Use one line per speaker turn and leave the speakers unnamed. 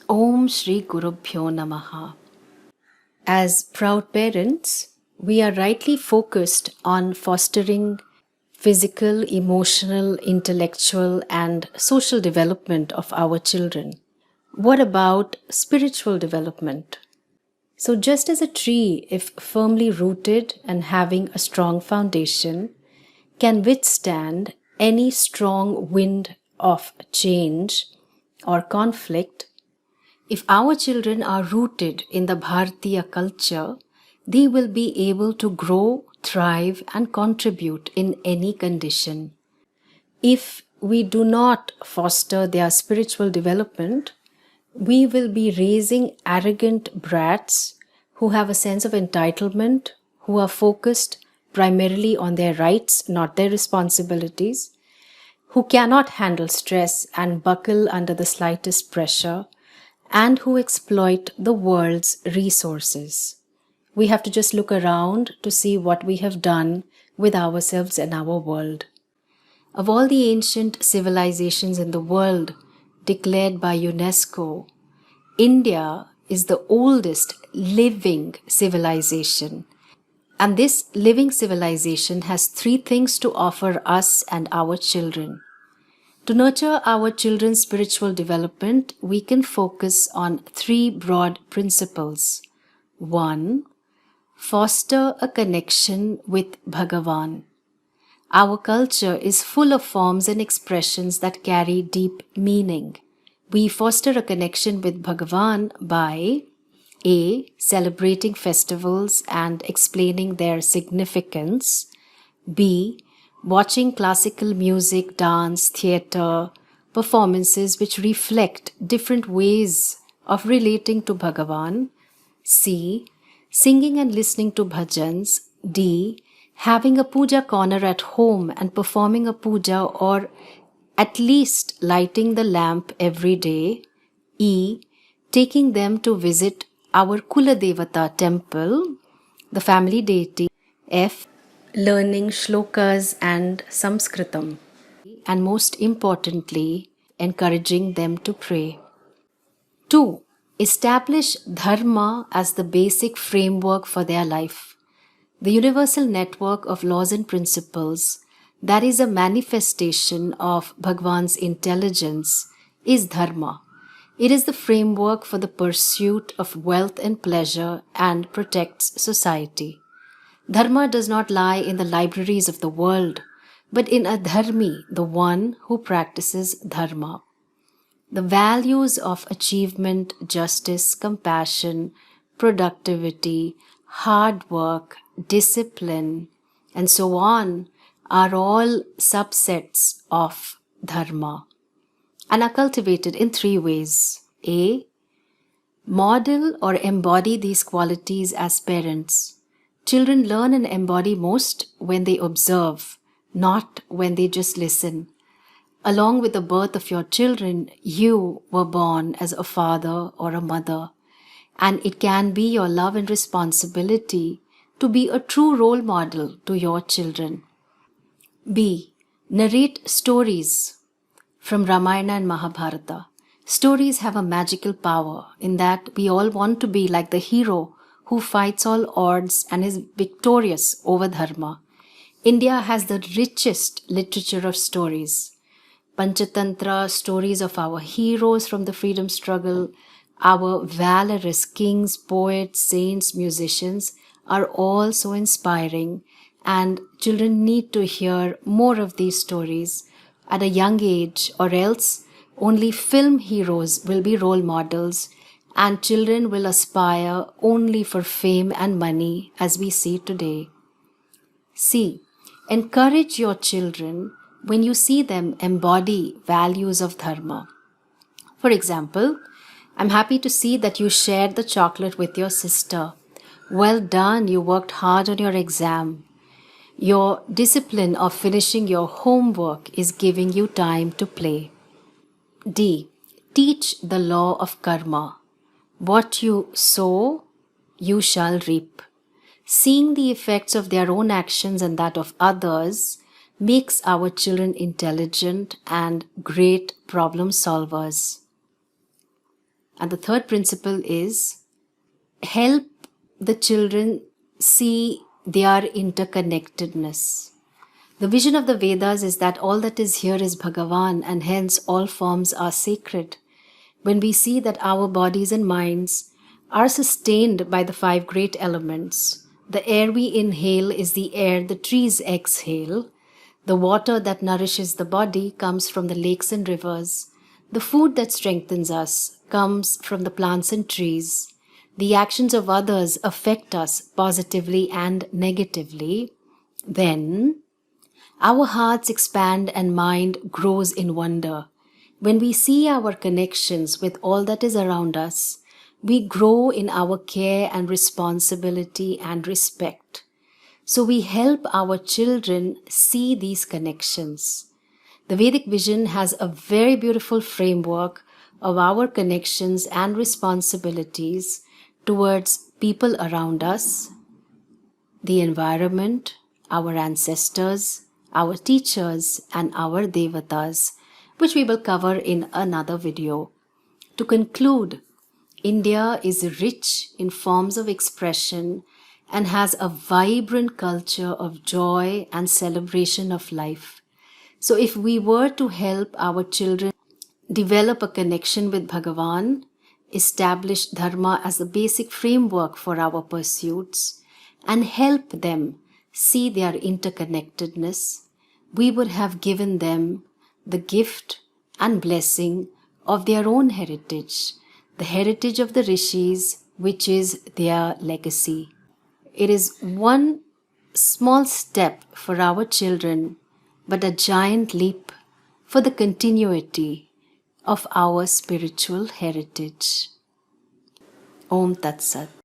Om Shri Gurubhyo Namaha. As proud parents, we are rightly focused on fostering physical, emotional, intellectual, and social development of our children. What about spiritual development? So, just as a tree, if firmly rooted and having a strong foundation, can withstand any strong wind of change or conflict, if our children are rooted in the Bharatiya culture, they will be able to grow, thrive, and contribute in any condition. If we do not foster their spiritual development, we will be raising arrogant brats who have a sense of entitlement, who are focused primarily on their rights, not their responsibilities, who cannot handle stress and buckle under the slightest pressure, and who exploit the world's resources. We have to just look around to see what we have done with ourselves and our world. Of all the ancient civilizations in the world declared by UNESCO, India is the oldest living civilization. And this living civilization has three things to offer us and our children. To nurture our children's spiritual development, we can focus on three broad principles. 1. Foster a connection with Bhagavan. Our culture is full of forms and expressions that carry deep meaning. We foster a connection with Bhagavan by A. Celebrating festivals and explaining their significance. B. Watching classical music, dance, theatre, performances which reflect different ways of relating to Bhagavan. C. Singing and listening to bhajans. D. Having a puja corner at home and performing a puja or at least lighting the lamp every day. E. Taking them to visit our Kula Devata temple, the family deity. F. Learning shlokas and Sanskritam. And most importantly, encouraging them to pray. 2. Establish dharma as the basic framework for their life. The universal network of laws and principles that is a manifestation of Bhagwan's intelligence is dharma. It is the framework for the pursuit of wealth and pleasure and protects society. Dharma does not lie in the libraries of the world, but in a dharmi, the one who practices dharma. The values of achievement, justice, compassion, productivity, hard work, discipline, and so on are all subsets of dharma and are cultivated in three ways. A. Model or embody these qualities as parents. Children learn and embody most when they observe, not when they just listen. Along with the birth of your children, you were born as a father or a mother, and it can be your love and responsibility to be a true role model to your children. B. Narrate stories from Ramayana and Mahabharata. Stories have a magical power in that we all want to be like the hero who fights all odds and is victorious over dharma. India has the richest literature of stories. Panchatantra, stories of our heroes from the freedom struggle, our valorous kings, poets, saints, musicians are all so inspiring, and children need to hear more of these stories at a young age, or else only film heroes will be role models and children will aspire only for fame and money as we see today. C. Encourage your children when you see them embody values of dharma. For example, I'm happy to see that you shared the chocolate with your sister. Well done, you worked hard on your exam. Your discipline of finishing your homework is giving you time to play. D. Teach the law of karma. What you sow, you shall reap. Seeing the effects of their own actions and that of others makes our children intelligent and great problem solvers. And the third principle is help the children see their interconnectedness. The vision of the Vedas is that all that is here is Bhagavan, and hence all forms are sacred. When we see that our bodies and minds are sustained by the 5 great elements, the air we inhale is the air the trees exhale, the water that nourishes the body comes from the lakes and rivers, the food that strengthens us comes from the plants and trees, the actions of others affect us positively and negatively, then our hearts expand and mind grows in wonder. When we see our connections with all that is around us, we grow in our care and responsibility and respect. So we help our children see these connections. The Vedic vision has a very beautiful framework of our connections and responsibilities towards people around us, the environment, our ancestors, our teachers, and our devatas, which we will cover in another video. To conclude, India is rich in forms of expression and has a vibrant culture of joy and celebration of life. So if we were to help our children develop a connection with Bhagavan, establish Dharma as the basic framework for our pursuits, and help them see their interconnectedness, we would have given them the gift and blessing of their own heritage, the heritage of the rishis, which is their legacy. It is one small step for our children, but a giant leap for the continuity of our spiritual heritage. Om Tat Sat.